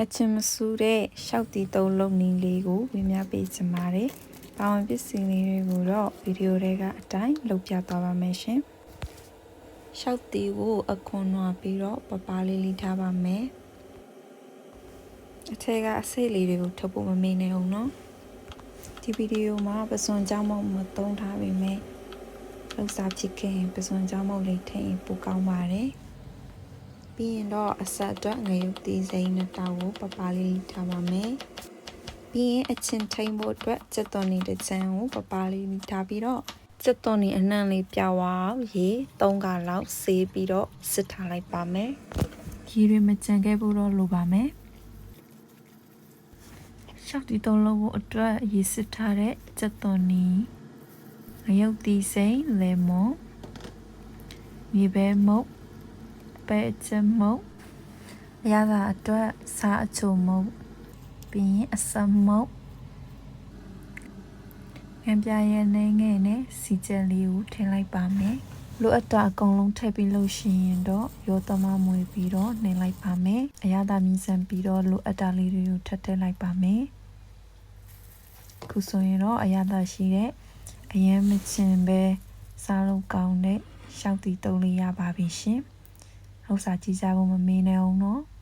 အချင်းမဆူတဲ့ရှောက်တီသုံးလုံးနည်းလေးကိုဝေမျှပေးချင်ပါတယ်။ပါဝင်ပစ္စည်းလေးတွေကိုတော့ဗီဒီယိုတွေကအတိုင်းလုပ်ပြသွားပါမယ်ရှင်။ရှောက်တီကိုအခွန်နွားပြီးတော့ပပလေးလေးထားပါမယ်။အထက်ကအစိတ်လေးတွေကိုထုတ်ဖို့မမေ့နဲ့အောင်နော်။ဒီဗီဒီယိုမှာပစွန်ကြောင်းမုံမသုံးထားပေမဲ့လောက်စားဖြစ်ခဲ့ရင်ပစွန်ကြောင်းမုံလေးထည့်ရင်ပိုကောင်းပါတယ်။ပြီးရင်တော့အဆက်အတွက်ငရုတ်သီးစိမ်းနဲ့တောက်ကိုပပလေးထားပါမယ်။ပြီးရင်အချင်းထိန်ဖို့အတွက်စက်သွန်နေတစ်ချမ်းကိုပပလေးထားပြီးတော့စက်သွန်နေအနှံ့လေးပြဝအောင်ရေ3ကလောက်ဆေးပြီးတော့စစ်ထားလိုက်ပါမယ်။ခီးတွေမကြံခဲ့ဖို့တော့လိုပါမယ်။ရှောက်တီ3လုံးကိုအတွက်ရေစစ်ထားတဲ့စက်သွန်နေငရုတ်သီးစိမ်းလေမွန်မြေပဲမုတ်ပဲချမုတ်အရသာအတွက်စားအချိုမုတ်ပြီးရင်အစမုတ်ငံပြရဲနေငယ်နဲ့စီကျက်လေးကိုထည့်လိုက်ပါမယ်လိုအပ်တာအကုန်လုံးထည့်ပြီးလို့ရှိရင်တော့ရောသမမွေပြီးတော့နှိမ့်လိုက်ပါမယ်အရသာမြည်စံပြီးတော့လိုအပ်တာလေးတွေကိုထည့်လိုက်ပါမယ်ခုဆိုရင်တော့အရသာရှိတဲ့အရင်မချင်ပဲစားလို့ကောင်းတဲ့ရှောက်တီတုံးလေးရပါပြီရှင်။ဟုတ်စာကြည့်ကြဖို့မမေ့နဲ့အောင်နော်။